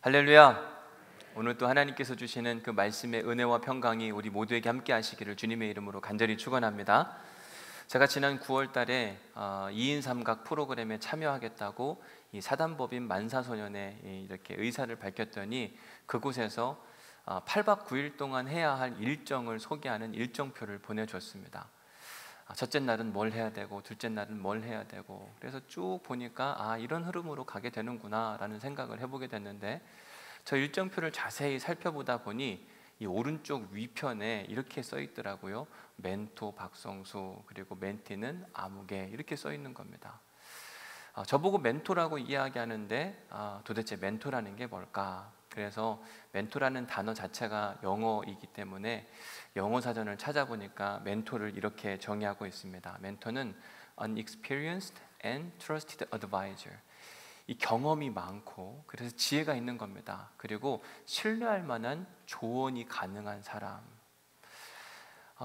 할렐루야. 오늘 또 하나님께서 주시는 그 말씀의 은혜와 평강이 우리 모두에게 함께 하시기를 주님의 이름으로 간절히 축원합니다. 제가 지난 9월 달에 2인 삼각 프로그램에 참여하겠다고 이 사단법인 만사소년에 이렇게 의사를 밝혔더니 그곳에서 8박 9일 동안 해야 할 일정을 소개하는 일정표를 보내줬습니다. 첫째 날은 뭘 해야 되고 둘째 날은 뭘 해야 되고, 그래서 쭉 보니까 이런 흐름으로 가게 되는구나 라는 생각을 해보게 됐는데, 저 일정표를 자세히 살펴보다 보니 이 오른쪽 위편에 이렇게 써 있더라고요. 멘토 박성수, 그리고 멘티는 아무개, 이렇게 써 있는 겁니다. 저보고 멘토라고 이야기하는데 도대체 멘토라는 게 뭘까? 그래서 멘토라는 단어 자체가 영어이기 때문에 영어 사전을 찾아보니까 멘토를 이렇게 정의하고 있습니다. 멘토는 an experienced and trusted advisor. 이 경험이 많고 그래서 지혜가 있는 겁니다. 그리고 신뢰할 만한 조언이 가능한 사람.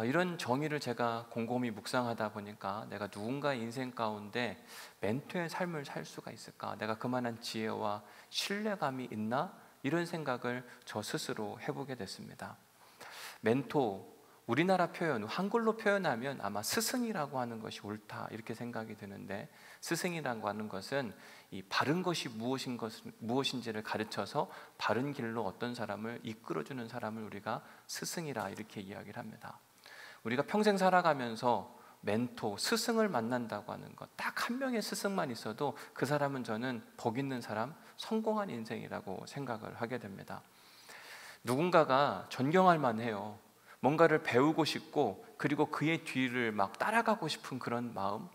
이런 정의를 제가 곰곰이 묵상하다 보니까 내가 누군가의 인생 가운데 멘토의 삶을 살 수가 있을까? 내가 그만한 지혜와 신뢰감이 있나? 이런 생각을 저 스스로 해보게 됐습니다. 멘토, 우리나라 표현, 한글로 표현하면 아마 스승이라고 하는 것이 옳다 이렇게 생각이 드는데, 스승이라고 하는 것은 이 바른 것이 무엇인지를 가르쳐서 바른 길로 어떤 사람을 이끌어주는 사람을 우리가 스승이라 이렇게 이야기를 합니다. 우리가 평생 살아가면서 멘토, 스승을 만난다고 하는 것, 딱 한 명의 스승만 있어도 그 사람은 저는 복 있는 사람, 성공한 인생이라고 생각을 하게 됩니다. 누군가가 존경할 만해요. 뭔가를 배우고 싶고 그리고 그의 뒤를 막 따라가고 싶은 그런 마음,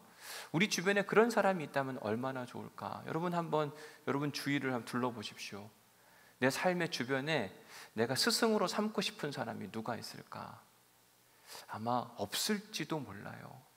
우리 주변에 그런 사람이 있다면 얼마나 좋을까? 여러분 주위를 한번 둘러보십시오. 내 삶의 주변에 내가 스승으로 삼고 싶은 사람이 누가 있을까? 아마 없을지도 몰라요.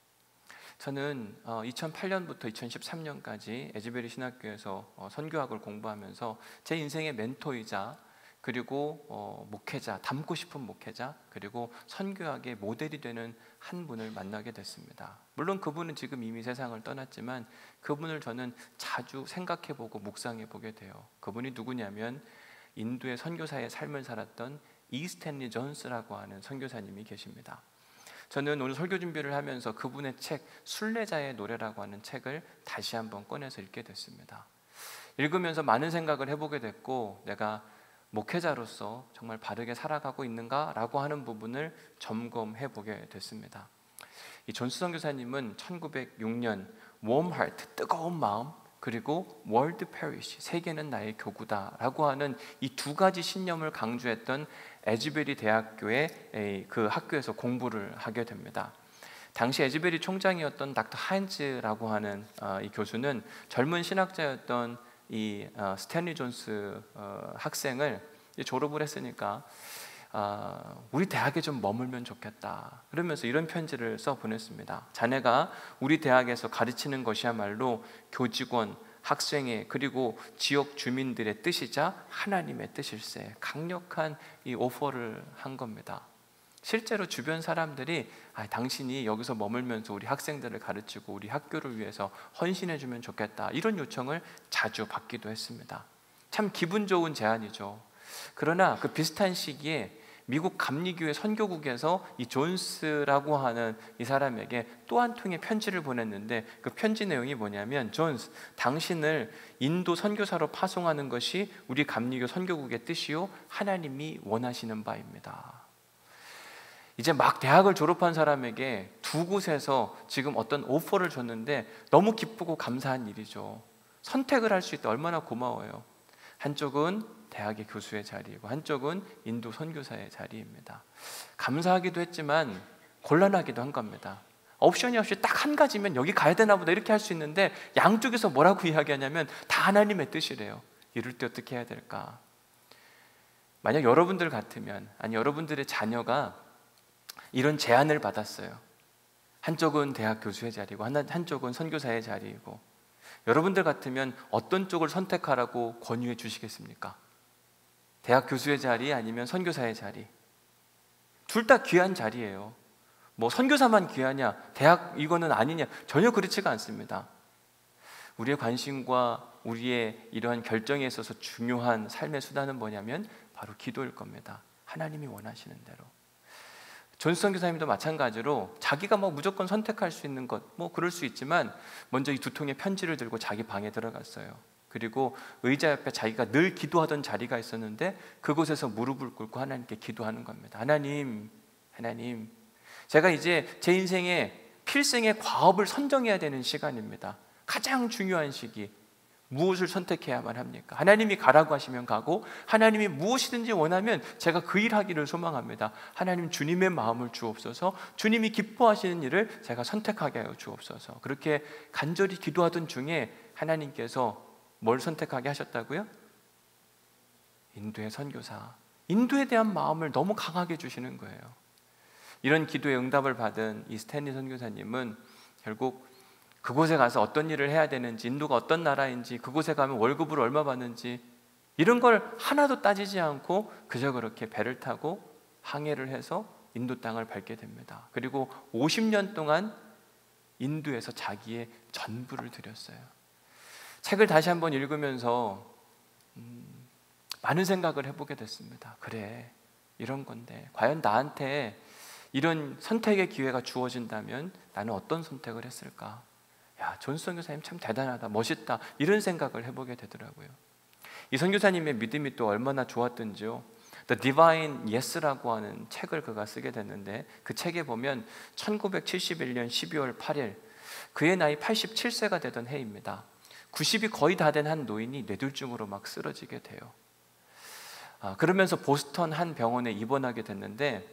저는 2008년부터 2013년까지 에즈베리 신학교에서 선교학을 공부하면서 제 인생의 멘토이자, 그리고 목회자, 닮고 싶은 목회자, 그리고 선교학의 모델이 되는 한 분을 만나게 됐습니다. 물론 그분은 지금 이미 세상을 떠났지만 그분을 저는 자주 생각해보고 묵상해보게 돼요. 그분이 누구냐면 인도의 선교사의 삶을 살았던 이 스탠리 존스라고 하는 선교사님이 계십니다. 저는 오늘 설교 준비를 하면서 그분의 책 순례자의 노래라고 하는 책을 다시 한번 꺼내서 읽게 됐습니다. 읽으면서 많은 생각을 해보게 됐고, 내가 목회자로서 정말 바르게 살아가고 있는가라고 하는 부분을 점검해 보게 됐습니다. 이 존스 선교사님은 1906년 warm heart, 뜨거운 마음, 그리고 world parish, 세계는 나의 교구다라고 하는 이 두 가지 신념을 강조했던 에즈베리 대학교의 그 학교에서 공부를 하게 됩니다. 당시 에즈베리 총장이었던 닥터 하인즈라고 하는 이 교수는 젊은 신학자였던 이 스탠리 존스 학생을 졸업을 했으니까 우리 대학에 좀 머물면 좋겠다 그러면서 이런 편지를 써 보냈습니다. 자네가 우리 대학에서 가르치는 것이야말로 교직원, 학생회, 그리고 지역 주민들의 뜻이자 하나님의 뜻일세. 강력한 이 오퍼를 한 겁니다. 실제로 주변 사람들이 당신이 여기서 머물면서 우리 학생들을 가르치고 우리 학교를 위해서 헌신해주면 좋겠다, 이런 요청을 자주 받기도 했습니다. 참 기분 좋은 제안이죠. 그러나 그 비슷한 시기에 미국 감리교회 선교국에서 이 존스라고 하는 이 사람에게 또 한 통의 편지를 보냈는데, 그 편지 내용이 뭐냐면, 존스, 당신을 인도 선교사로 파송하는 것이 우리 감리교 선교국의 뜻이요 하나님이 원하시는 바입니다. 이제 막 대학을 졸업한 사람에게 두 곳에서 지금 어떤 오퍼를 줬는데 너무 기쁘고 감사한 일이죠. 선택을 할 수 있다, 얼마나 고마워요. 한쪽은 대학의 교수의 자리이고 한쪽은 인도 선교사의 자리입니다. 감사하기도 했지만 곤란하기도 한 겁니다. 옵션이 없이 딱 한 가지면 여기 가야 되나 보다 이렇게 할 수 있는데, 양쪽에서 뭐라고 이야기하냐면 다 하나님의 뜻이래요. 이럴 때 어떻게 해야 될까? 만약 여러분들 같으면, 아니 여러분들의 자녀가 이런 제안을 받았어요. 한쪽은 대학 교수의 자리고 한쪽은 선교사의 자리이고, 여러분들 같으면 어떤 쪽을 선택하라고 권유해 주시겠습니까? 대학 교수의 자리 아니면 선교사의 자리? 둘 다 귀한 자리예요. 뭐 선교사만 귀하냐, 대학 이거는 아니냐, 전혀 그렇지가 않습니다. 우리의 관심과 우리의 이러한 결정에 있어서 중요한 삶의 수단은 뭐냐면 바로 기도일 겁니다. 하나님이 원하시는 대로. 존스턴 교사님도 마찬가지로 자기가 무조건 선택할 수 있는 것 그럴 수 있지만 먼저 이 두 통의 편지를 들고 자기 방에 들어갔어요. 그리고 의자 옆에 자기가 늘 기도하던 자리가 있었는데 그곳에서 무릎을 꿇고 하나님께 기도하는 겁니다. 하나님, 제가 이제 제 인생의 필생의 과업을 선정해야 되는 시간입니다. 가장 중요한 시기, 무엇을 선택해야만 합니까? 하나님이 가라고 하시면 가고, 하나님이 무엇이든지 원하면 제가 그 일하기를 소망합니다. 하나님, 주님의 마음을 주옵소서. 주님이 기뻐하시는 일을 제가 선택하게 하여 주옵소서. 그렇게 간절히 기도하던 중에 하나님께서 뭘 선택하게 하셨다고요? 인도의 선교사, 인도에 대한 마음을 너무 강하게 주시는 거예요. 이런 기도의 응답을 받은 이 스탠리 선교사님은 결국 그곳에 가서 어떤 일을 해야 되는지, 인도가 어떤 나라인지, 그곳에 가면 월급을 얼마 받는지 이런 걸 하나도 따지지 않고 그저 그렇게 배를 타고 항해를 해서 인도 땅을 밟게 됩니다. 그리고 50년 동안 인도에서 자기의 전부를 드렸어요. 책을 다시 한번 읽으면서 많은 생각을 해보게 됐습니다. 그래, 이런 건데 과연 나한테 이런 선택의 기회가 주어진다면 나는 어떤 선택을 했을까? 야, 존스턴 교사님 참 대단하다, 멋있다, 이런 생각을 해보게 되더라고요. 이 선교사님의 믿음이 또 얼마나 좋았던지요. The Divine Yes라고 하는 책을 그가 쓰게 됐는데 그 책에 보면 1971년 12월 8일 그의 나이 87세가 되던 해입니다. 90이 거의 다 된 한 노인이 뇌졸중으로 막 쓰러지게 돼요. 그러면서 보스턴 한 병원에 입원하게 됐는데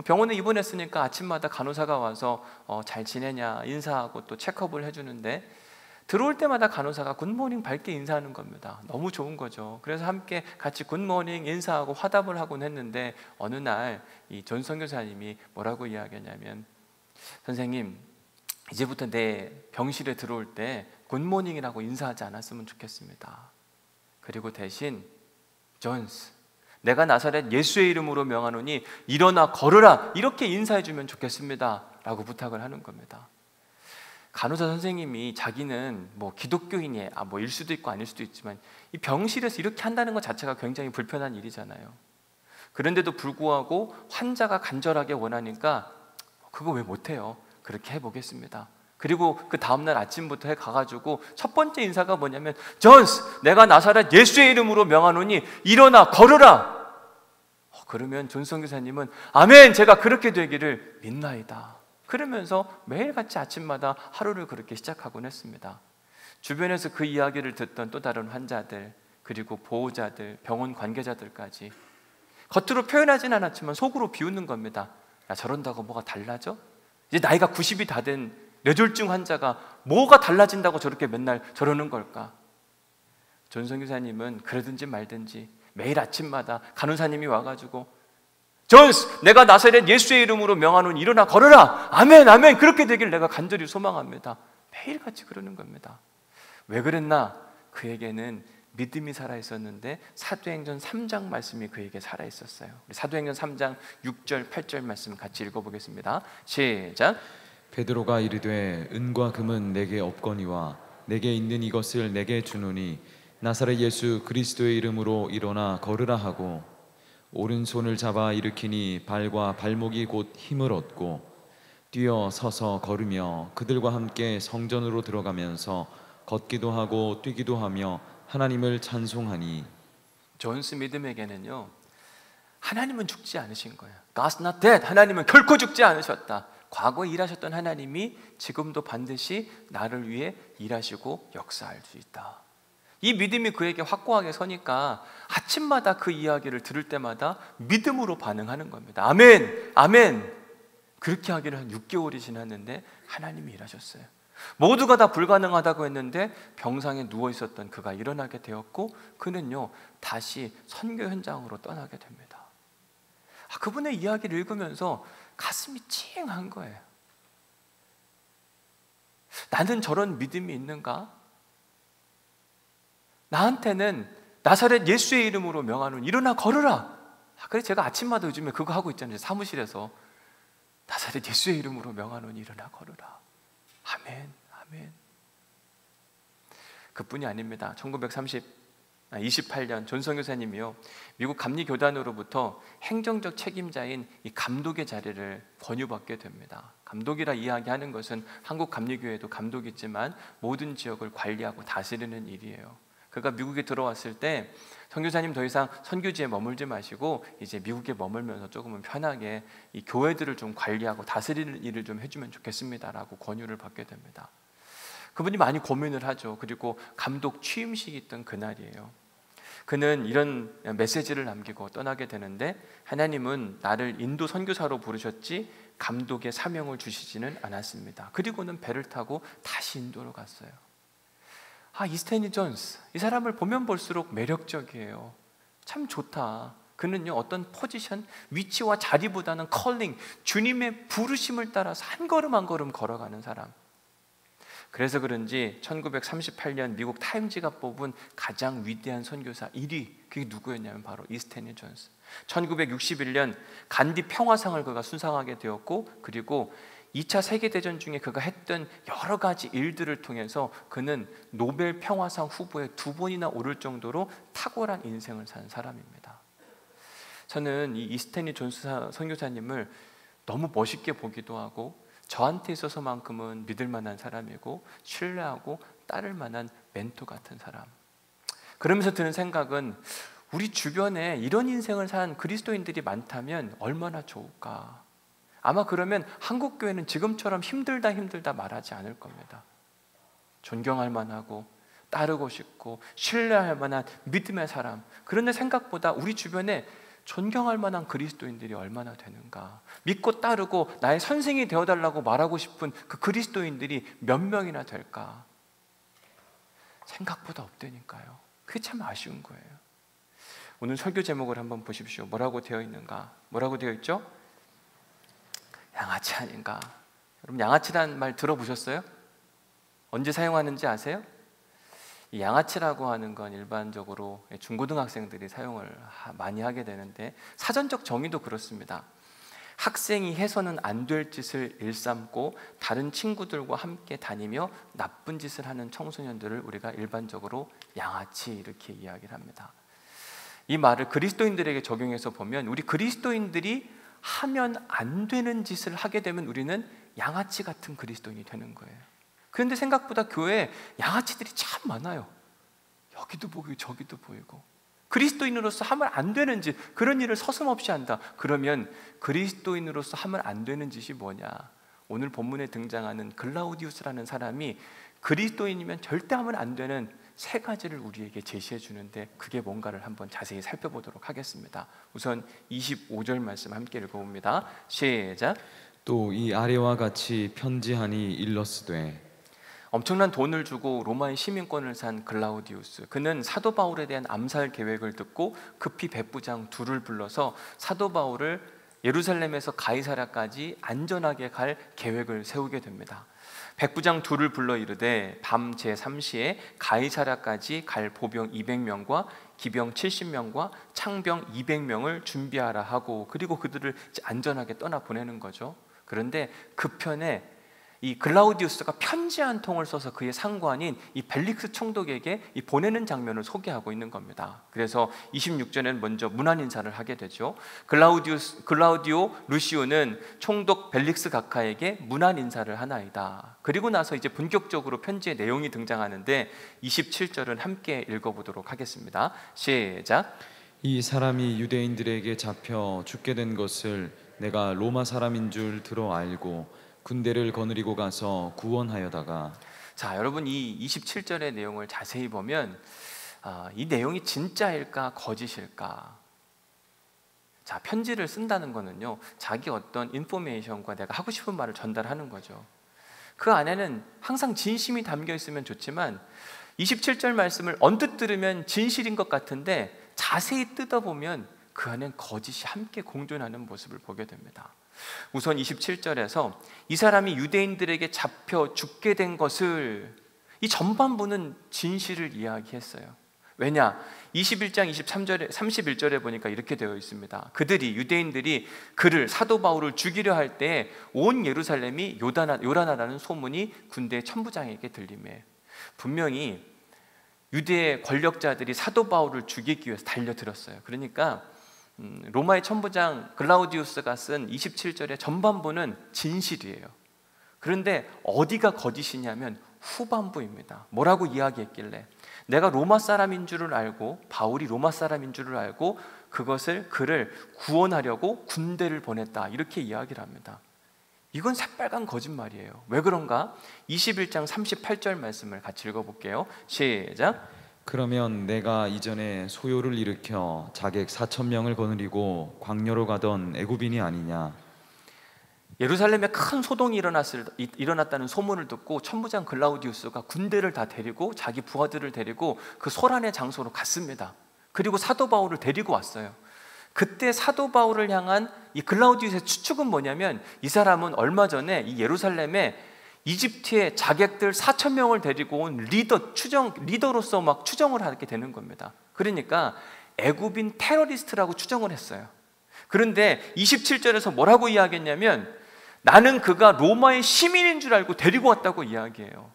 병원에 입원했으니까 아침마다 간호사가 와서 잘 지내냐 인사하고 또 체크업을 해주는데 들어올 때마다 간호사가 굿모닝 밝게 인사하는 겁니다. 너무 좋은 거죠. 그래서 함께 같이 굿모닝 인사하고 화답을 하곤 했는데 어느 날 이 존 선교사님이 뭐라고 이야기하냐면, 선생님, 이제부터 내 병실에 들어올 때 굿모닝이라고 인사하지 않았으면 좋겠습니다. 그리고 대신 존스, 내가 나사렛 예수의 이름으로 명하노니 일어나 걸으라, 이렇게 인사해 주면 좋겠습니다 라고 부탁을 하는 겁니다. 간호사 선생님이 자기는 기독교인이 일 수도 있고 아닐 수도 있지만 이 병실에서 이렇게 한다는 것 자체가 굉장히 불편한 일이잖아요. 그런데도 불구하고 환자가 간절하게 원하니까 그거 왜 못해요? 그렇게 해보겠습니다. 그리고 그 다음날 아침부터 가가지고 첫 번째 인사가 뭐냐면, 존스, 내가 나사렛 예수의 이름으로 명하노니 일어나 걸으라. 그러면 존 선교사님은 아멘, 제가 그렇게 되기를 믿나이다. 그러면서 매일같이 아침마다 하루를 그렇게 시작하곤 했습니다. 주변에서 그 이야기를 듣던 또 다른 환자들, 그리고 보호자들, 병원 관계자들까지 겉으로 표현하진 않았지만 속으로 비웃는 겁니다. 야, 저런다고 뭐가 달라져? 이제 나이가 90이 다 된 뇌졸중 환자가 뭐가 달라진다고 저렇게 맨날 저러는 걸까? 존 선교사님은 그러든지 말든지 매일 아침마다 간호사님이 와가지고, 존스, 내가 나사렛 예수의 이름으로 명하노니 일어나 걸으라. 아멘, 아멘, 그렇게 되길 내가 간절히 소망합니다. 매일같이 그러는 겁니다. 왜 그랬나? 그에게는 믿음이 살아있었는데 사도행전 3장 말씀이 그에게 살아있었어요. 우리 사도행전 3장 6절 8절 말씀 같이 읽어보겠습니다. 시작. 베드로가 이르되 은과 금은 내게 없거니와 내게 있는 이것을 내게 주노니 나사렛 예수 그리스도의 이름으로 일어나 걸으라 하고 오른손을 잡아 일으키니 발과 발목이 곧 힘을 얻고 뛰어 서서 걸으며 그들과 함께 성전으로 들어가면서 걷기도 하고 뛰기도 하며 하나님을 찬송하니. 존스 믿음에게는요, 하나님은 죽지 않으신 거예요. God's not dead. 하나님은 결코 죽지 않으셨다. 과거에 일하셨던 하나님이 지금도 반드시 나를 위해 일하시고 역사할 수 있다. 이 믿음이 그에게 확고하게 서니까 아침마다 그 이야기를 들을 때마다 믿음으로 반응하는 겁니다. 아멘, 아멘. 그렇게 하기를 한 6개월이 지났는데 하나님이 일하셨어요. 모두가 다 불가능하다고 했는데 병상에 누워있었던 그가 일어나게 되었고 그는요 다시 선교 현장으로 떠나게 됩니다. 그분의 이야기를 읽으면서 가슴이 찡한 거예요. 나는 저런 믿음이 있는가? 나한테는 나사렛 예수의 이름으로 명하노니 일어나 걸으라. 그래, 제가 아침마다 요즘에 그거 하고 있잖아요. 사무실에서 나사렛 예수의 이름으로 명하노니 일어나 걸으라. 아멘, 아멘. 그뿐이 아닙니다. 28년 존 선교사님이요, 미국 감리교단으로부터 행정적 책임자인 이 감독의 자리를 권유받게 됩니다. 감독이라 이야기하는 것은 한국 감리교회도 감독이 있지만 모든 지역을 관리하고 다스리는 일이에요. 그가 미국에 들어왔을 때 선교사님 더 이상 선교지에 머물지 마시고 이제 미국에 머물면서 조금은 편하게 이 교회들을 좀 관리하고 다스리는 일을 좀 해주면 좋겠습니다라고 권유를 받게 됩니다. 그분이 많이 고민을 하죠. 그리고 감독 취임식이 있던 그날이에요. 그는 이런 메시지를 남기고 떠나게 되는데, 하나님은 나를 인도 선교사로 부르셨지 감독의 사명을 주시지는 않았습니다. 그리고는 배를 타고 다시 인도로 갔어요. 이 스탠리 존스, 이 사람을 보면 볼수록 매력적이에요. 참 좋다. 그는요, 어떤 포지션, 위치와 자리보다는 컬링, 주님의 부르심을 따라서 한 걸음 한 걸음 걸어가는 사람. 그래서 그런지 1938년 미국 타임지가 뽑은 가장 위대한 선교사 1위, 그게 누구였냐면 바로 이 스탠리 존스. 1961년 간디 평화상을 그가 수상하게 되었고, 그리고 2차 세계대전 중에 그가 했던 여러 가지 일들을 통해서 그는 노벨 평화상 후보에 2번이나 오를 정도로 탁월한 인생을 산 사람입니다. 저는 이 스탠리 존스 선교사님을 너무 멋있게 보기도 하고, 저한테 있어서만큼은 믿을 만한 사람이고 신뢰하고 따를 만한 멘토 같은 사람. 그러면서 드는 생각은, 우리 주변에 이런 인생을 산 그리스도인들이 많다면 얼마나 좋을까. 아마 그러면 한국 교회는 지금처럼 힘들다 말하지 않을 겁니다. 존경할 만하고 따르고 싶고 신뢰할 만한 믿음의 사람. 그런데 생각보다 우리 주변에 존경할 만한 그리스도인들이 얼마나 되는가. 믿고 따르고 나의 선생이 되어달라고 말하고 싶은 그 그리스도인들이 몇 명이나 될까. 생각보다 없다니까요. 그게 참 아쉬운 거예요. 오늘 설교 제목을 한번 보십시오. 뭐라고 되어 있는가? 뭐라고 되어 있죠? 양아치 아닌가? 여러분, 양아치란 말 들어보셨어요? 언제 사용하는지 아세요? 이 양아치라고 하는 건 일반적으로 중고등학생들이 사용을 많이 하게 되는데, 사전적 정의도 그렇습니다. 학생이 해서는 안 될 짓을 일삼고 다른 친구들과 함께 다니며 나쁜 짓을 하는 청소년들을 우리가 일반적으로 양아치 이렇게 이야기를 합니다. 이 말을 그리스도인들에게 적용해서 보면, 우리 그리스도인들이 하면 안 되는 짓을 하게 되면 우리는 양아치 같은 그리스도인이 되는 거예요. 그런데 생각보다 교회에 양아치들이 참 많아요. 여기도 보이고 저기도 보이고. 그리스도인으로서 하면 안 되는 짓, 그런 일을 서슴없이 한다. 그러면 그리스도인으로서 하면 안 되는 짓이 뭐냐? 오늘 본문에 등장하는 글라우디우스라는 사람이 그리스도인이면 절대 하면 안 되는 3가지를 우리에게 제시해 주는데, 그게 뭔가를 한번 자세히 살펴보도록 하겠습니다. 우선 25절 말씀 함께 읽어봅니다. 시작. 또 이 아래와 같이 편지하니 일러스되. 엄청난 돈을 주고 로마의 시민권을 산 글라우디우스, 그는 사도 바울에 대한 암살 계획을 듣고 급히 백부장 둘을 불러서 사도 바울을 예루살렘에서 가이사랴까지 안전하게 갈 계획을 세우게 됩니다. 백부장 둘을 불러 이르되 밤 제3시에 가이사랴까지 갈 보병 200명과 기병 70명과 창병 200명을 준비하라 하고, 그리고 그들을 안전하게 떠나 보내는 거죠. 그런데 그 편에 이 글라우디우스가 편지 한 통을 써서 그의 상관인 이 벨릭스 총독에게 이 보내는 장면을 소개하고 있는 겁니다. 그래서 26절에는 먼저 문안 인사를 하게 되죠. 글라우디오 루시오는 총독 벨릭스 각하에게 문안 인사를 하나이다. 그리고 나서 이제 본격적으로 편지의 내용이 등장하는데, 27절은 함께 읽어보도록 하겠습니다. 시작. 이 사람이 유대인들에게 잡혀 죽게 된 것을 내가 로마 사람인 줄 들어 알고 군대를 거느리고 가서 구원하여다가. 자, 여러분, 이 27절의 내용을 자세히 보면 이 내용이 진짜일까 거짓일까? 자, 편지를 쓴다는 거는요, 자기 어떤 인포메이션과 내가 하고 싶은 말을 전달하는 거죠. 그 안에는 항상 진심이 담겨 있으면 좋지만 27절 말씀을 언뜻 들으면 진실인 것 같은데 자세히 뜯어보면 그 안엔 거짓이 함께 공존하는 모습을 보게 됩니다. 우선 27절에서 이 사람이 유대인들에게 잡혀 죽게 된 것을, 이 전반부는 진실을 이야기했어요. 왜냐? 21장 31절에 보니까 이렇게 되어 있습니다. 유대인들이 그를, 사도 바울을 죽이려 할 때 온 예루살렘이 요란하다는 소문이 군대 천부장에게 들리매. 분명히 유대의 권력자들이 사도 바울을 죽이기 위해서 달려들었어요. 그러니까 로마의 천부장 글라우디우스가 쓴 27절의 전반부는 진실이에요. 그런데 어디가 거짓이냐면 후반부입니다. 뭐라고 이야기했길래, 내가 로마 사람인 줄을 알고, 바울이 로마 사람인 줄을 알고 그를 구원하려고 군대를 보냈다, 이렇게 이야기를 합니다. 이건 새빨간 거짓말이에요. 왜 그런가? 21장 38절 말씀을 같이 읽어볼게요. 시작. 그러면 내가 이전에 소요를 일으켜 자객 4,000명을 거느리고 광야로 가던 애굽인이 아니냐? 예루살렘에 큰 소동이 일어났다는 소문을 듣고 천부장 글라우디우스가 군대를 다 데리고 자기 부하들을 데리고 그 소란의 장소로 갔습니다. 그리고 사도 바울을 데리고 왔어요. 그때 사도 바울을 향한 이 글라우디우스의 추측은 뭐냐면, 이 사람은 얼마 전에 이 예루살렘에 이집트의 자객들 4,000명을 데리고 온 리더로서 막 추정을 하게 되는 겁니다. 그러니까 애굽인 테러리스트라고 추정을 했어요. 그런데 27절에서 뭐라고 이야기했냐면, 나는 그가 로마의 시민인 줄 알고 데리고 왔다고 이야기해요.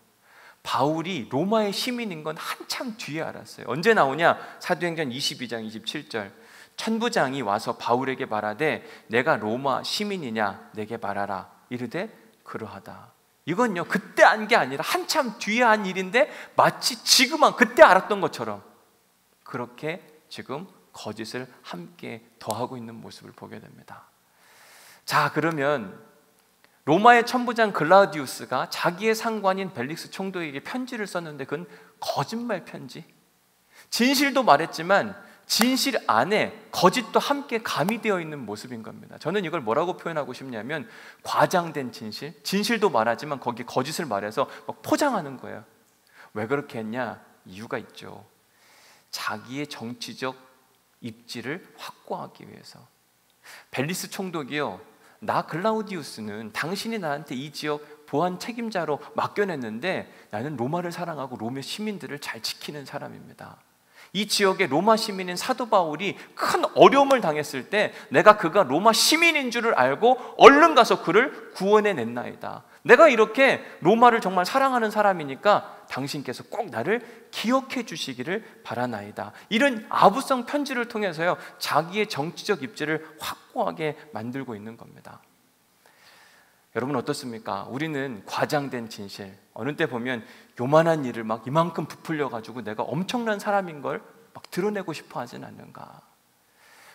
바울이 로마의 시민인 건 한참 뒤에 알았어요. 언제 나오냐? 사도행전 22장 27절. 천부장이 와서 바울에게 말하되 내가 로마 시민이냐 내게 말하라. 이르되 그러하다. 이건요, 그때 안 게 아니라 한참 뒤에 한 일인데 마치 그때 알았던 것처럼 그렇게 지금 거짓을 함께 더하고 있는 모습을 보게 됩니다. 자, 그러면 로마의 천부장 글라우디우스가 자기의 상관인 벨릭스 총독에게 편지를 썼는데 그건 거짓말 편지. 진실도 말했지만 진실 안에 거짓도 함께 가미되어 있는 모습인 겁니다. 저는 이걸 뭐라고 표현하고 싶냐면, 과장된 진실, 진실도 말하지만 거기에 거짓을 말해서 막 포장하는 거예요. 왜 그렇게 했냐? 이유가 있죠. 자기의 정치적 입지를 확고하기 위해서. 벨리스 총독이요, 나 글라우디우스는 당신이 나한테 이 지역 보안 책임자로 맡겨냈는데 나는 로마를 사랑하고 로마 시민들을 잘 지키는 사람입니다. 이 지역의 로마 시민인 사도 바울이 큰 어려움을 당했을 때 내가 그가 로마 시민인 줄을 알고 얼른 가서 그를 구원해냈나이다. 내가 이렇게 로마를 정말 사랑하는 사람이니까 당신께서 꼭 나를 기억해 주시기를 바라나이다. 이런 아부성 편지를 통해서요, 자기의 정치적 입지를 확고하게 만들고 있는 겁니다. 여러분 어떻습니까? 우리는 과장된 진실, 어느 때 보면 요만한 일을 막 이만큼 부풀려 가지고 내가 엄청난 사람인 걸 막 드러내고 싶어 하진 않는가?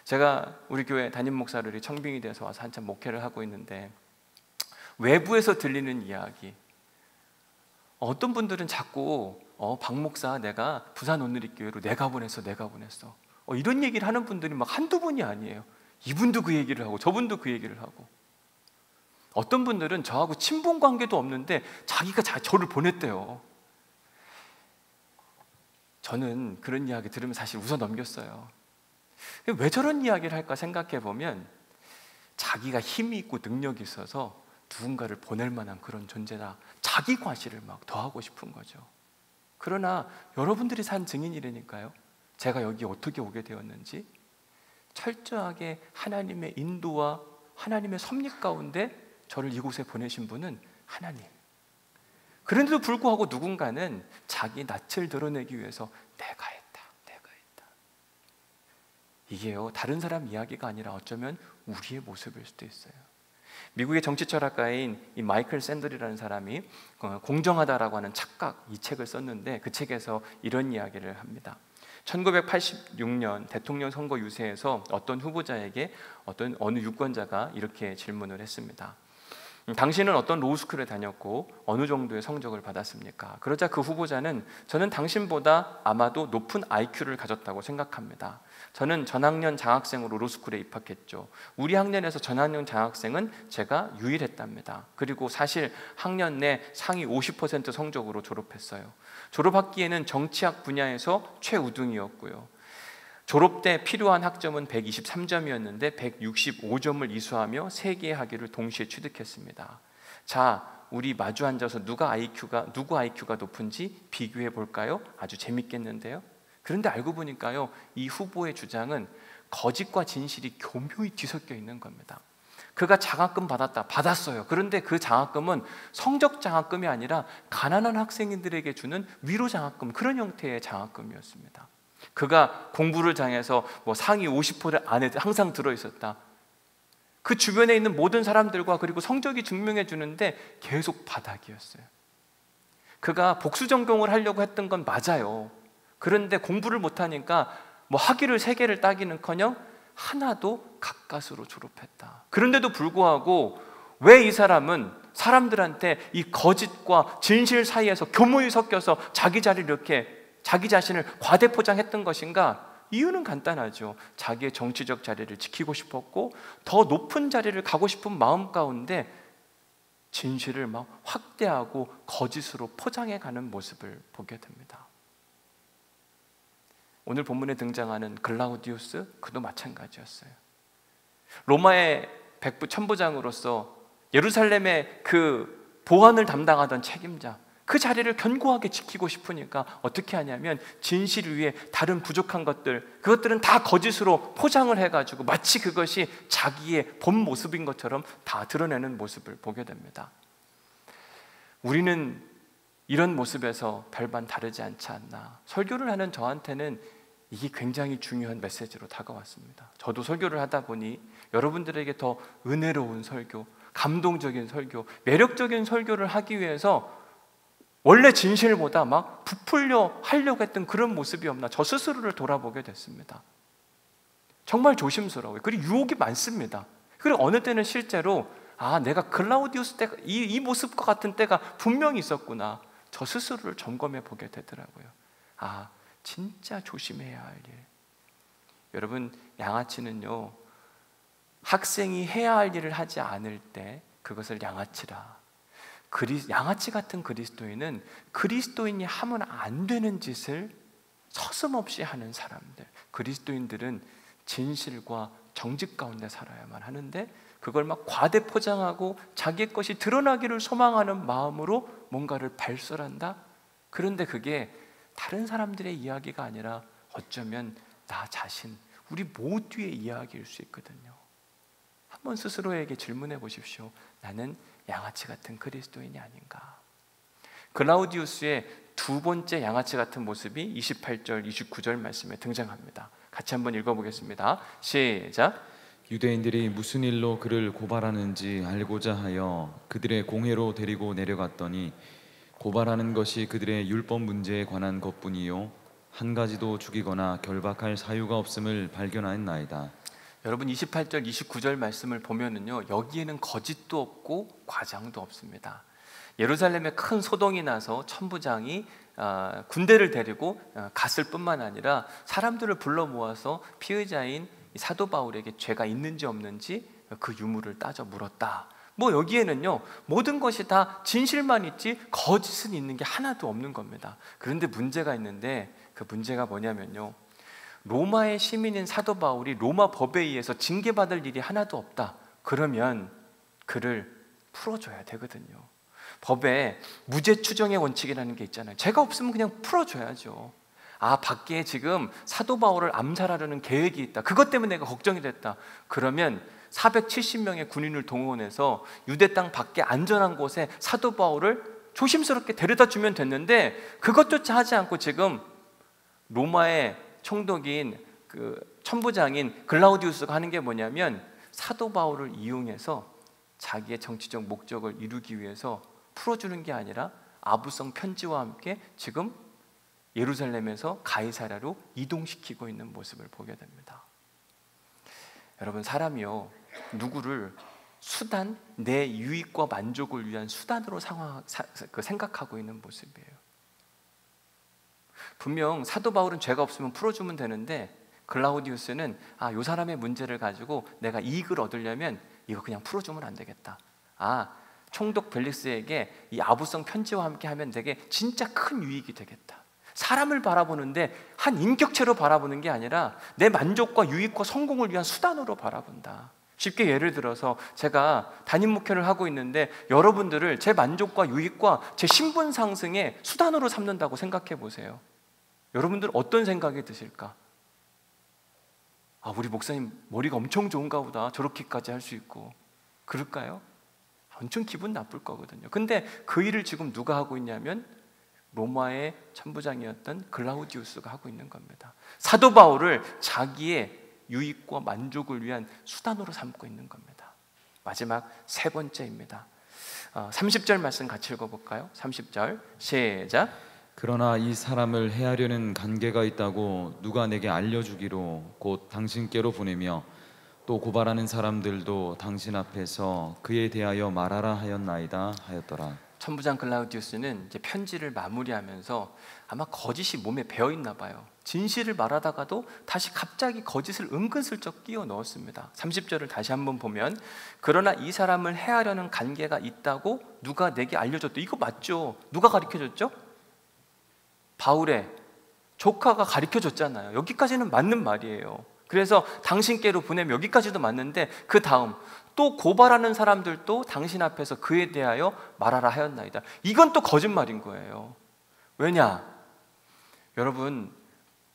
제가 우리 교회 담임 목사들이 청빙이 돼서 와서 한참 목회를 하고 있는데, 외부에서 들리는 이야기, 어떤 분들은 자꾸 박 목사 내가 부산 온누리교회로 내가 보냈어 이런 얘기를 하는 분들이 막 한두 분이 아니에요. 이분도 그 얘기를 하고 저분도 그 얘기를 하고, 어떤 분들은 저하고 친분 관계도 없는데 자기가 저를 보냈대요. 저는 그런 이야기 들으면 사실 웃어 넘겼어요. 왜 저런 이야기를 할까 생각해 보면, 자기가 힘이 있고 능력이 있어서 누군가를 보낼 만한 그런 존재다, 자기 과시를 막 더하고 싶은 거죠. 그러나 여러분들이 산 증인이라니까요. 제가 여기 어떻게 오게 되었는지 철저하게 하나님의 인도와 하나님의 섭리 가운데 저를 이곳에 보내신 분은 하나님. 그런데도 불구하고 누군가는 자기 낯을 드러내기 위해서 내가 했다. 이게요, 다른 사람 이야기가 아니라 어쩌면 우리의 모습일 수도 있어요. 미국의 정치 철학가인 이 마이클 샌들이라는 사람이 공정하다라고 하는 착각, 이 책을 썼는데 그 책에서 이런 이야기를 합니다. 1986년 대통령 선거 유세에서 어떤 후보자에게 어느 유권자가 이렇게 질문을 했습니다. 당신은 어떤 로스쿨에 다녔고 어느 정도의 성적을 받았습니까? 그러자 그 후보자는 저는 당신보다 아마도 높은 IQ를 가졌다고 생각합니다. 저는 전학년 장학생으로 로스쿨에 입학했죠. 우리 학년에서 전학년 장학생은 제가 유일했답니다. 그리고 사실 학년 내 상위 50% 성적으로 졸업했어요. 졸업학기에는 정치학 분야에서 최우등이었고요. 졸업 때 필요한 학점은 123점이었는데 165점을 이수하며 3개의 학위를 동시에 취득했습니다. 자, 우리 마주 앉아서 누구 IQ가 높은지 비교해 볼까요? 아주 재밌겠는데요. 그런데 알고 보니까요, 이 후보의 주장은 거짓과 진실이 교묘히 뒤섞여 있는 겁니다. 그가 장학금 받았어요. 그런데 그 장학금은 성적 장학금이 아니라 가난한 학생들에게 주는 위로 장학금, 그런 형태의 장학금이었습니다. 그가 공부를 잘해서 상위 50% 안에 항상 들어있었다. 그 주변에 있는 모든 사람들과 그리고 성적이 증명해 주는데 계속 바닥이었어요. 그가 복수 전공을 하려고 했던 건 맞아요. 그런데 공부를 못하니까 학위를 3개를 따기는커녕 하나도 가까스로 졸업했다. 그런데도 불구하고 왜 이 사람은 사람들한테 이 거짓과 진실 사이에서 교묘히 섞여서 자기 자신을 과대포장했던 것인가? 이유는 간단하죠. 자기의 정치적 자리를 지키고 싶었고 더 높은 자리를 가고 싶은 마음 가운데 진실을 확대하고 거짓으로 포장해가는 모습을 보게 됩니다. 오늘 본문에 등장하는 글라우디우스, 그도 마찬가지였어요. 로마의 백부 천부장으로서 예루살렘의 그 보안을 담당하던 책임자, 그 자리를 견고하게 지키고 싶으니까 어떻게 하냐면 진실을 위해 다른 부족한 그것들은 다 거짓으로 포장을 해가지고 마치 그것이 자기의 본 모습인 것처럼 다 드러내는 모습을 보게 됩니다. 우리는 이런 모습에서 별반 다르지 않지 않나. 설교를 하는 저한테는 이게 굉장히 중요한 메시지로 다가왔습니다. 저도 설교를 하다 보니 여러분들에게 더 은혜로운 설교, 감동적인 설교, 매력적인 설교를 하기 위해서 원래 진실보다 부풀려 하려고 했던 그런 모습이 없나 저 스스로를 돌아보게 됐습니다. 정말 조심스러워요. 그리고 유혹이 많습니다. 그리고 어느 때는 실제로 내가 글라우디우스 때가 이 모습과 같은 때가 분명히 있었구나. 저 스스로를 점검해 보게 되더라고요. 진짜 조심해야 할 일. 여러분, 양아치는요, 학생이 해야 할 일을 하지 않을 때 그것을 양아치라. 양아치 같은 그리스도인은 그리스도인이 하면 안 되는 짓을 서슴없이 하는 사람들. 그리스도인들은 진실과 정직 가운데 살아야만 하는데 그걸 과대 포장하고 자기의 것이 드러나기를 소망하는 마음으로 뭔가를 발설한다? 그런데 그게 다른 사람들의 이야기가 아니라 어쩌면 나 자신, 우리 모두의 이야기일 수 있거든요. 한번 스스로에게 질문해 보십시오. 나는 양아치 같은 그리스도인이 아닌가? 글라우디우스의 두 번째 양아치 같은 모습이 28절, 29절 말씀에 등장합니다. 같이 한번 읽어보겠습니다. 시작. 유대인들이 무슨 일로 그를 고발하는지 알고자 하여 그들의 공회로 데리고 내려갔더니 고발하는 것이 그들의 율법 문제에 관한 것뿐이요 한 가지도 죽이거나 결박할 사유가 없음을 발견하였나이다. 여러분, 28절, 29절 말씀을 보면은요, 여기에는 거짓도 없고 과장도 없습니다. 예루살렘에 큰 소동이 나서 천부장이 군대를 데리고 갔을 뿐만 아니라 사람들을 불러 모아서 피의자인 사도 바울에게 죄가 있는지 없는지 그 유무를 따져 물었다. 여기에는요, 모든 것이 다 진실만 있지 거짓은 있는 게 하나도 없는 겁니다. 그런데 문제가 있는데 그 문제가 뭐냐면요, 로마의 시민인 사도 바울이 로마 법에 의해서 징계받을 일이 하나도 없다. 그러면 그를 풀어줘야 되거든요. 법에 무죄 추정의 원칙이라는 게 있잖아요. 죄가 없으면 그냥 풀어줘야죠. 밖에 지금 사도 바울을 암살하려는 계획이 있다. 그것 때문에 내가 걱정이 됐다. 그러면 470명의 군인을 동원해서 유대 땅 밖에 안전한 곳에 사도 바울을 조심스럽게 데려다 주면 됐는데 그것조차 하지 않고 지금 로마의 총독인 그 천부장인 글라우디우스가 하는 게 뭐냐면 사도 바울을 이용해서 자기의 정치적 목적을 이루기 위해서 풀어주는 게 아니라 아부성 편지와 함께 지금 예루살렘에서 가이사랴로 이동시키고 있는 모습을 보게 됩니다. 여러분, 사람이요, 누구를 수단, 내 유익과 만족을 위한 수단으로 생각하고 있는 모습이에요. 분명 사도 바울은 죄가 없으면 풀어주면 되는데 글라우디우스는 이 사람의 문제를 가지고 내가 이익을 얻으려면 이거 그냥 풀어주면 안 되겠다. 총독 벨릭스에게 이 아부성 편지와 함께 하면 되게 진짜 큰 유익이 되겠다. 사람을 바라보는데 한 인격체로 바라보는 게 아니라 내 만족과 유익과 성공을 위한 수단으로 바라본다. 쉽게 예를 들어서 제가 담임 목회를 하고 있는데 여러분들을 제 만족과 유익과 제 신분 상승의 수단으로 삼는다고 생각해 보세요. 여러분들 어떤 생각이 드실까? 우리 목사님 머리가 엄청 좋은가 보다. 저렇게까지 할 수 있고. 그럴까요? 엄청 기분 나쁠 거거든요. 근데 그 일을 지금 누가 하고 있냐면 로마의 천부장이었던 글라우디우스가 하고 있는 겁니다. 사도 바울을 자기의 유익과 만족을 위한 수단으로 삼고 있는 겁니다. 마지막 세 번째입니다. 30절 말씀 같이 읽어볼까요? 30절 시작. 그러나 이 사람을 해하려는 관계가 있다고 누가 내게 알려주기로 곧 당신께로 보내며 또 고발하는 사람들도 당신 앞에서 그에 대하여 말하라 하였나이다 하였더라. 천부장 글라우디우스는 이제 편지를 마무리하면서 아마 거짓이 몸에 배어 있나 봐요. 진실을 말하다가도 다시 갑자기 거짓을 은근슬쩍 끼워 넣었습니다. 30절을 다시 한번 보면 그러나 이 사람을 해하려는 관계가 있다고 누가 내게 알려줬다. 이거 맞죠? 누가 가르쳐줬죠? 바울의 조카가 가르쳐줬잖아요. 여기까지는 맞는 말이에요. 그래서 당신께로 보내면 여기까지도 맞는데 그 다음 또 고발하는 사람들도 당신 앞에서 그에 대하여 말하라 하였나이다. 이건 또 거짓말인 거예요. 왜냐? 여러분,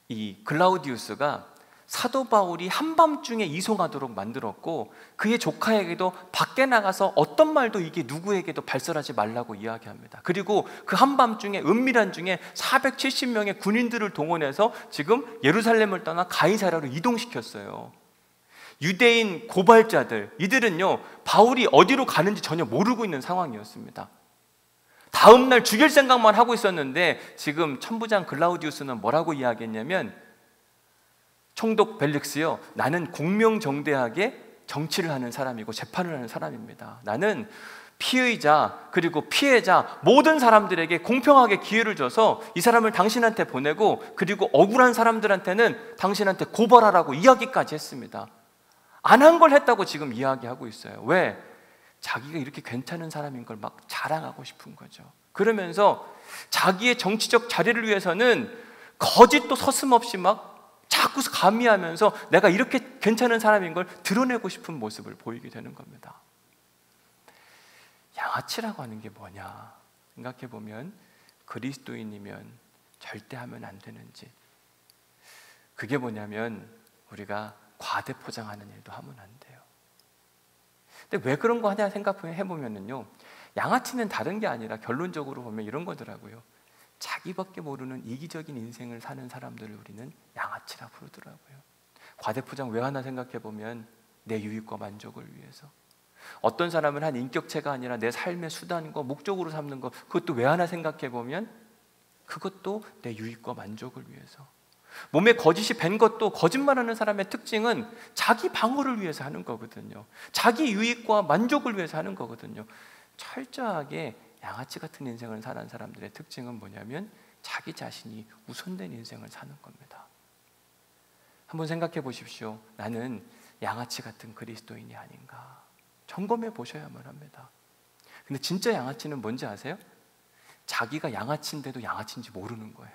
이 글라우디우스가 사도 바울이 한밤중에 이송하도록 만들었고 그의 조카에게도 밖에 나가서 어떤 말도 이게 누구에게도 발설하지 말라고 이야기합니다. 그리고 그 한밤중에 은밀한 중에 470명의 군인들을 동원해서 지금 예루살렘을 떠나 가이사랴로 이동시켰어요. 유대인 고발자들, 이들은요 바울이 어디로 가는지 전혀 모르고 있는 상황이었습니다. 다음 날 죽일 생각만 하고 있었는데 지금 천부장 글라우디우스는 뭐라고 이야기했냐면 총독 벨릭스요, 나는 공명정대하게 정치를 하는 사람이고 재판을 하는 사람입니다. 나는 피의자 그리고 피해자 모든 사람들에게 공평하게 기회를 줘서 이 사람을 당신한테 보내고 그리고 억울한 사람들한테는 당신한테 고발하라고 이야기까지 했습니다. 안 한 걸 했다고 지금 이야기하고 있어요. 왜? 자기가 이렇게 괜찮은 사람인 걸 막 자랑하고 싶은 거죠. 그러면서 자기의 정치적 자리를 위해서는 거짓도 서슴없이 막 자꾸 가미하면서 내가 이렇게 괜찮은 사람인 걸 드러내고 싶은 모습을 보이게 되는 겁니다. 양아치라고 하는 게 뭐냐 생각해보면 그리스도인이면 절대 하면 안 되는 짓, 그게 뭐냐면 우리가 과대포장하는 일도 하면 안 돼요. 근데 왜 그런 거 하냐 생각해보면요, 양아치는 다른 게 아니라 결론적으로 보면 이런 거더라고요. 자기밖에 모르는 이기적인 인생을 사는 사람들을 우리는 양아치라 부르더라고요. 과대포장 왜 하나 생각해보면 내 유익과 만족을 위해서. 어떤 사람은 한 인격체가 아니라 내 삶의 수단과 목적으로 삼는 것, 그것도 왜 하나 생각해보면 그것도 내 유익과 만족을 위해서. 몸에 거짓이 밴 것도, 거짓말하는 사람의 특징은 자기 방어를 위해서 하는 거거든요. 자기 유익과 만족을 위해서 하는 거거든요. 철저하게 양아치 같은 인생을 사는 사람들의 특징은 뭐냐면 자기 자신이 우선된 인생을 사는 겁니다. 한번 생각해 보십시오. 나는 양아치 같은 그리스도인이 아닌가 점검해 보셔야만 합니다. 근데 진짜 양아치는 뭔지 아세요? 자기가 양아치인데도 양아치인지 모르는 거예요.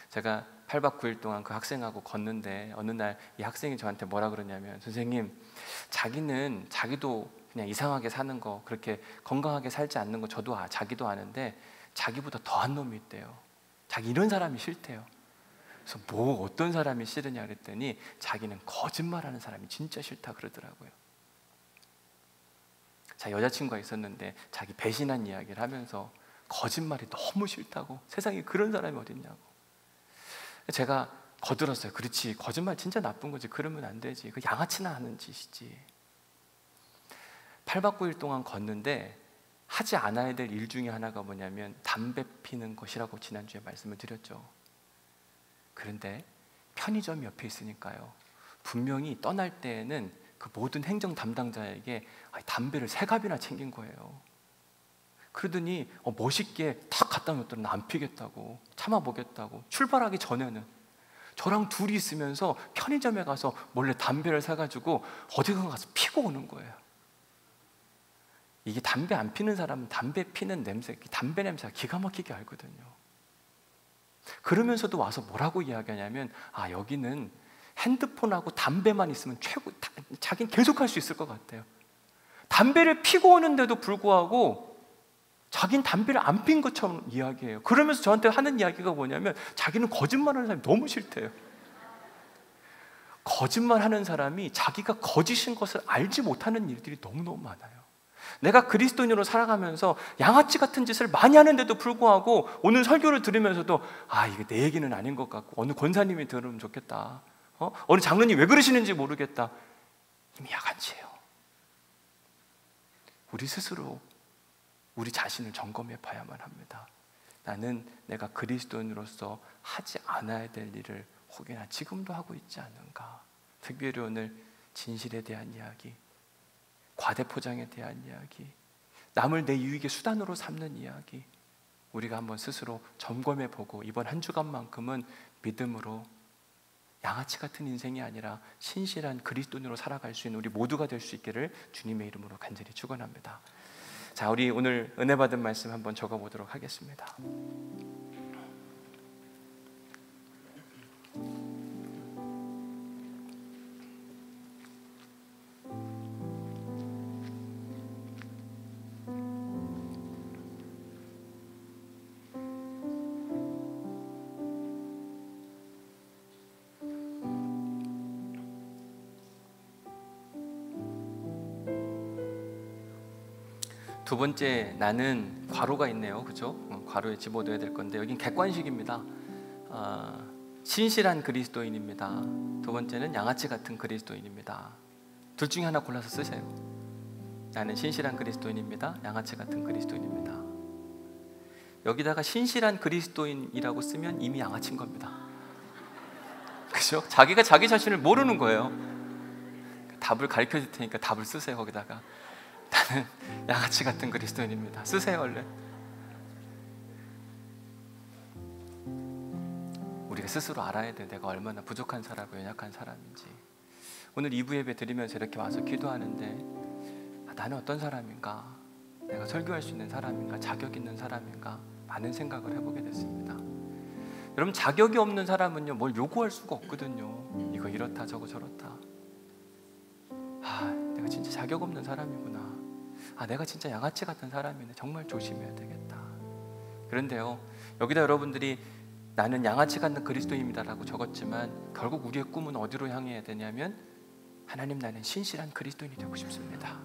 제가 8박 9일 동안 그 학생하고 걷는데 어느 날 이 학생이 저한테 뭐라 그러냐면, 선생님, 자기도 그냥 이상하게 사는 거, 그렇게 건강하게 살지 않는 거 자기도 아는데 자기보다 더한 놈이 있대요. 자기 이런 사람이 싫대요. 그래서 어떤 사람이 싫으냐 그랬더니 자기는 거짓말하는 사람이 진짜 싫다 그러더라고요. 자, 여자친구가 있었는데 자기 배신한 이야기를 하면서 거짓말이 너무 싫다고, 세상에 그런 사람이 어딨냐고. 제가 거들었어요. 그렇지, 거짓말 진짜 나쁜 거지. 그러면 안 되지. 그 양아치나 하는 짓이지. 8박 9일 동안 걷는데 하지 않아야 될 일 중에 하나가 뭐냐면 담배 피는 것이라고 지난주에 말씀을 드렸죠. 그런데 편의점 옆에 있으니까요, 분명히 떠날 때에는 그 모든 행정 담당자에게 담배를 3갑이나 챙긴 거예요. 그러더니 멋있게 탁 갖다 놨더니 안 피겠다고, 참아보겠다고. 출발하기 전에는 저랑 둘이 있으면서 편의점에 가서 몰래 담배를 사가지고 어디가 가서 피고 오는 거예요. 이게 담배 안 피는 사람은 담배 피는 냄새, 담배 냄새가 기가 막히게 알거든요. 그러면서도 와서 뭐라고 이야기하냐면, 여기는 핸드폰하고 담배만 있으면 최고, 자기는 계속 할 수 있을 것 같아요. 담배를 피고 오는데도 불구하고 자기는 담배를 안 핀 것처럼 이야기해요. 그러면서 저한테 하는 이야기가 뭐냐면 자기는 거짓말하는 사람이 너무 싫대요. 거짓말하는 사람이 자기가 거짓인 것을 알지 못하는 일들이 너무너무 많아요. 내가 그리스도인으로 살아가면서 양아치 같은 짓을 많이 하는데도 불구하고 오늘 설교를 들으면서도 이게 내 얘기는 아닌 것 같고 어느 권사님이 들으면 좋겠다, 어느 장로님 왜 그러시는지 모르겠다. 이미 양아치예요. 우리 스스로 우리 자신을 점검해 봐야만 합니다. 나는 내가 그리스도인으로서 하지 않아야 될 일을 혹여나 지금도 하고 있지 않은가. 특별히 오늘 진실에 대한 이야기, 과대포장에 대한 이야기, 남을 내 유익의 수단으로 삼는 이야기, 우리가 한번 스스로 점검해 보고 이번 한 주간만큼은 믿음으로 양아치 같은 인생이 아니라 신실한 그리스도인으로 살아갈 수 있는 우리 모두가 될 수 있기를 주님의 이름으로 간절히 축원합니다. 자, 우리 오늘 은혜 받은 말씀 한번 적어보도록 하겠습니다. 두 번째, 나는 괄호가 있네요. 그죠? 괄호에 집어넣어야 될 건데 여긴 객관식입니다. 신실한 그리스도인입니다. 두 번째는 양아치 같은 그리스도인입니다. 둘 중에 하나 골라서 쓰세요. 나는 신실한 그리스도인입니다. 양아치 같은 그리스도인입니다. 여기다가 신실한 그리스도인이라고 쓰면 이미 양아치인 겁니다. 그죠? 자기가 자기 자신을 모르는 거예요. 답을 가르쳐 줄 테니까 답을 쓰세요. 거기다가 나는 양아치 같은 그리스도인입니다. 쓰세요. 얼른. 우리가 스스로 알아야 돼. 내가 얼마나 부족한 사람이고 연약한 사람인지. 오늘 2부 예배 드리면서 이렇게 와서 기도하는데 나는 어떤 사람인가, 내가 설교할 수 있는 사람인가, 자격 있는 사람인가, 많은 생각을 해보게 됐습니다. 여러분, 자격이 없는 사람은요 뭘 요구할 수가 없거든요. 이거 이렇다 저거 저렇다. 내가 진짜 자격 없는 사람이구나. 내가 진짜 양아치 같은 사람이네. 정말 조심해야 되겠다. 그런데요, 여기다 여러분들이 나는 양아치 같은 그리스도인이다라고 적었지만 결국 우리의 꿈은 어디로 향해야 되냐면, 하나님, 나는 신실한 그리스도인이 되고 싶습니다.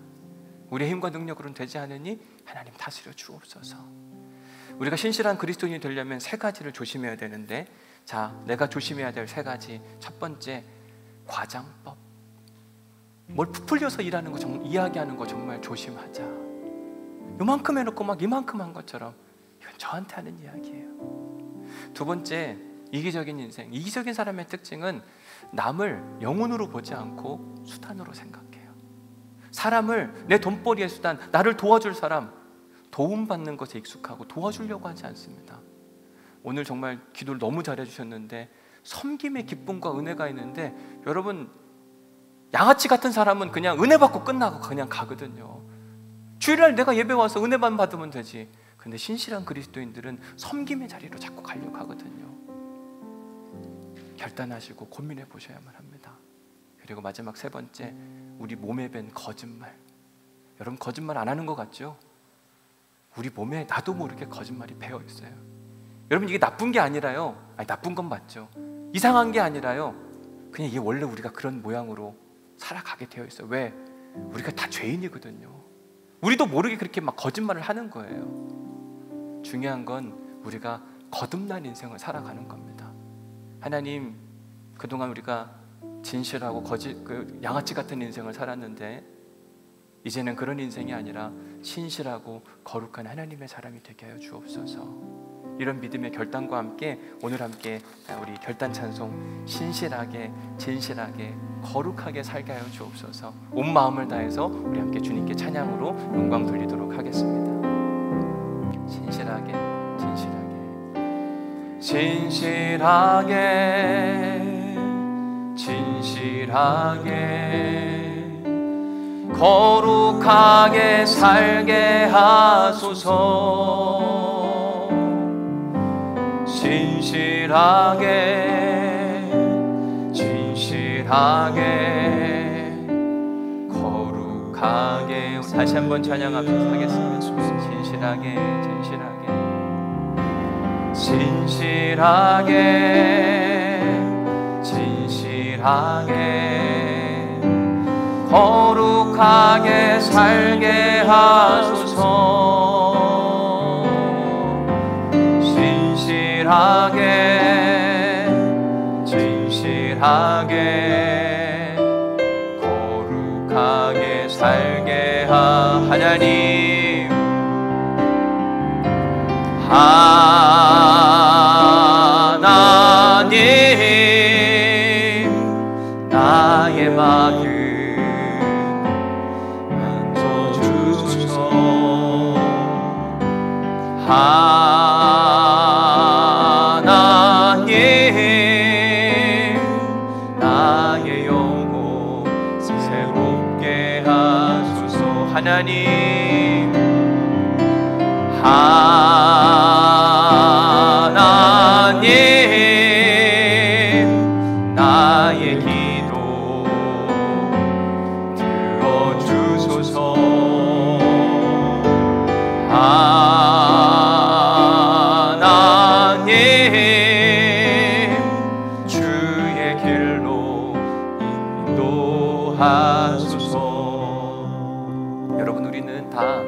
우리의 힘과 능력으로는 되지 않으니 하나님 다스려 주옵소서. 우리가 신실한 그리스도인이 되려면 세 가지를 조심해야 되는데, 자, 내가 조심해야 될 세 가지. 첫 번째, 과장법. 뭘 부풀려서 일하는 거, 이야기하는 거 정말 조심하자. 요만큼 해놓고 막 이만큼 한 것처럼 이건 저한테 하는 이야기예요. 두 번째, 이기적인 인생. 이기적인 사람의 특징은 남을 영혼으로 보지 않고 수단으로 생각해요. 사람을 내 돈벌이의 수단, 나를 도와줄 사람, 도움받는 것에 익숙하고 도와주려고 하지 않습니다. 오늘 정말 기도를 너무 잘해주셨는데 섬김의 기쁨과 은혜가 있는데, 여러분, 양아치 같은 사람은 그냥 은혜 받고 끝나고 그냥 가거든요. 주일날 내가 예배 와서 은혜만 받으면 되지. 근데 신실한 그리스도인들은 섬김의 자리로 자꾸 가려고 하거든요. 결단하시고 고민해 보셔야만 합니다. 그리고 마지막 세 번째, 우리 몸에 밴 거짓말. 여러분, 거짓말 안 하는 것 같죠? 우리 몸에 나도 모르게 거짓말이 배어 있어요. 여러분, 이게 나쁜 게 아니라요, 나쁜 건 맞죠. 이상한 게 아니라요, 그냥 이게 원래 우리가 그런 모양으로 살아가게 되어 있어요. 왜? 우리가 다 죄인이거든요. 우리도 모르게 그렇게 막 거짓말을 하는 거예요. 중요한 건 우리가 거듭난 인생을 살아가는 겁니다. 하나님, 그동안 우리가 진실하고 양아치 같은 인생을 살았는데 이제는 그런 인생이 아니라 신실하고 거룩한 하나님의 사람이 되게 하여 주옵소서. 이런 믿음의 결단과 함께 오늘 함께 우리 결단 찬송, 신실하게 진실하게 거룩하게 살게 하여 주옵소서. 온 마음을 다해서 우리 함께 주님께 찬양으로 영광 돌리도록 하겠습니다. 신실하게 진실하게 진실하게 진실하게 거룩하게 살게 하소서. 진실하게 진실하게 거룩하게. 다시 한번 찬양하겠습니다. 진실하게 진실하게 진실하게 신실하게 거룩하게 살게 하소서. 신실하게 진실하게 거룩하게 살게 하나님. 하나님 나의 마음 만져주소서. 하나님 나의 영혼 새롭게 하소서. 하나님 하나님 나의 기도 들어주소서. 하나님 주의 길로 인도하소서. 여러분, 우리는 다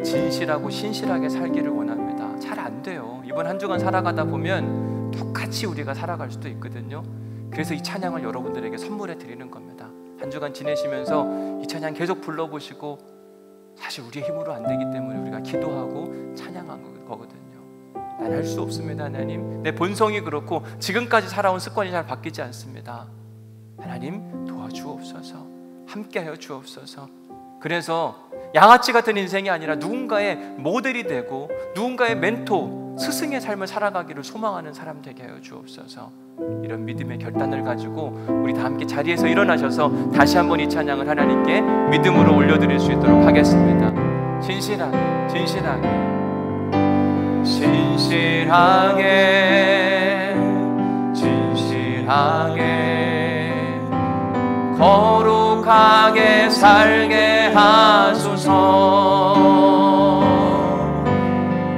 진실하고 신실하게 살기를 원합니다. 잘 안 돼요. 이번 한 주간 살아가다 보면 똑같이 우리가 살아갈 수도 있거든요. 그래서 이 찬양을 여러분들에게 선물해 드리는 겁니다. 한 주간 지내시면서 이 찬양 계속 불러보시고, 사실 우리의 힘으로 안 되기 때문에 우리가 기도하고 찬양한 거거든요. 난 할 수 없습니다. 하나님, 내 본성이 그렇고 지금까지 살아온 습관이 잘 바뀌지 않습니다. 하나님 도와주옵소서. 함께하여 주옵소서. 그래서 양아치 같은 인생이 아니라 누군가의 모델이 되고 누군가의 멘토, 스승의 삶을 살아가기를 소망하는 사람 되게 하여 주옵소서. 이런 믿음의 결단을 가지고 우리 다 함께 자리에서 일어나셔서 다시 한번 이 찬양을 하나님께 믿음으로 올려드릴 수 있도록 하겠습니다. 진실하게 진실하게 진실하게 진실하게 거룩하게 살게 하소서.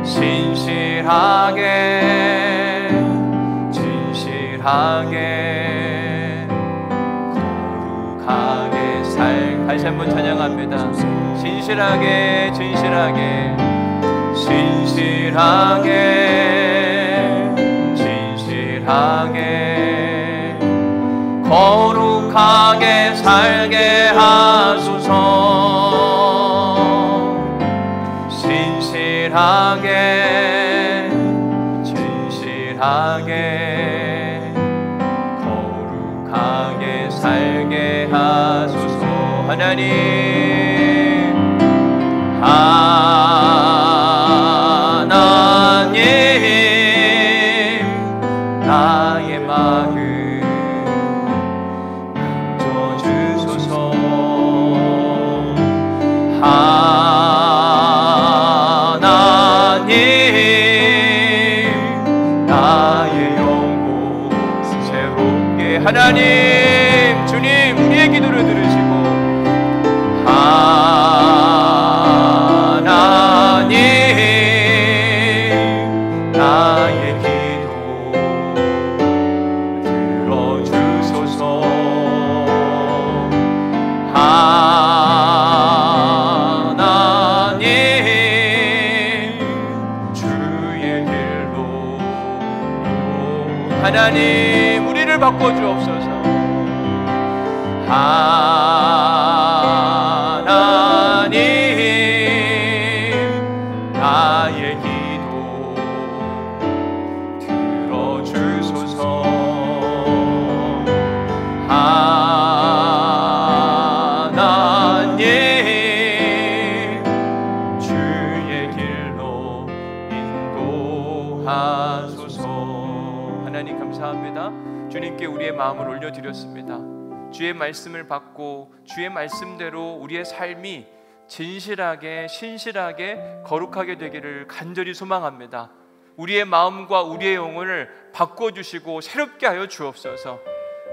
진실하게 진실하게 거룩하게 다시 한번 찬양합니다. 진실하게 진실하게 진실하게 진실하게 거룩하게 살게 하소서. 진실하게 진실하게 거룩하게 살게 하소서. 하나님 하나님 나의 마음 만져주소서. 하나님 나의 영혼 새롭게. 하나님 주님 우리의 기도를 들으시고 하나님 나의 기도 들어주소서. 하나님 주의 길로 하나님 우리를 바꿔주옵소서. 하나님 나의 기도 들어주소서. 하나님 주의 길로 인도하소서. 하나님 감사합니다. 주님께 우리의 마음을 올려드렸습니다. 주의 말씀을 받고 주의 말씀대로 우리의 삶이 진실하게 신실하게 거룩하게 되기를 간절히 소망합니다. 우리의 마음과 우리의 영혼을 바꿔주시고 새롭게 하여 주옵소서.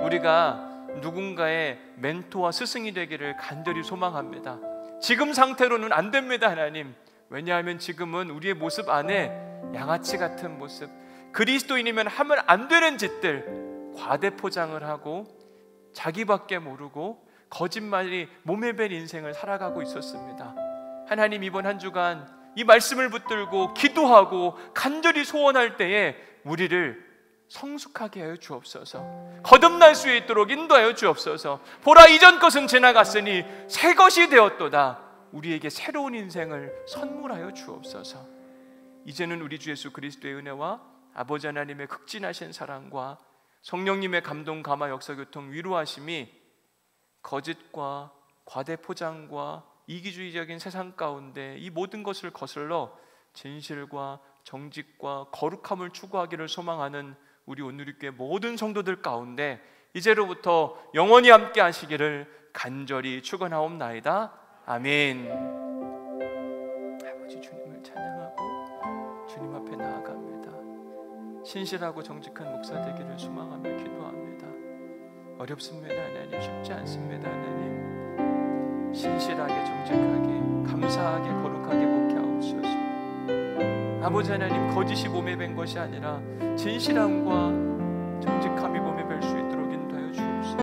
우리가 누군가의 멘토와 스승이 되기를 간절히 소망합니다. 지금 상태로는 안 됩니다. 하나님, 왜냐하면 지금은 우리의 모습 안에 양아치 같은 모습, 그리스도인이면 하면 안 되는 짓들, 과대 포장을 하고 자기밖에 모르고 거짓말이 몸에 밴 인생을 살아가고 있었습니다. 하나님, 이번 한 주간 이 말씀을 붙들고 기도하고 간절히 소원할 때에 우리를 성숙하게 하여 주옵소서. 거듭날 수 있도록 인도하여 주옵소서. 보라, 이전 것은 지나갔으니 새 것이 되었도다. 우리에게 새로운 인생을 선물하여 주옵소서. 이제는 우리 주 예수 그리스도의 은혜와 아버지 하나님의 극진하신 사랑과 성령님의 감동, 감화, 역사, 교통, 위로하심이 거짓과 과대 포장과 이기주의적인 세상 가운데 이 모든 것을 거슬러 진실과 정직과 거룩함을 추구하기를 소망하는 우리 온누리교회 모든 성도들 가운데 이제로부터 영원히 함께 하시기를 간절히 축원하옵나이다. 아멘. 아버지, 주님을 찬양하고 주님 앞에 나아갑니다. 신실하고 정직한 목사 되기를 소망하며 기도합니다. 어렵습니다 하나님, 쉽지 않습니다 하나님. 신실하게, 정직하게, 감사하게, 거룩하게 목회하옵소서. 아버지 하나님, 거짓이 몸에 밴 것이 아니라 진실함과 정직함이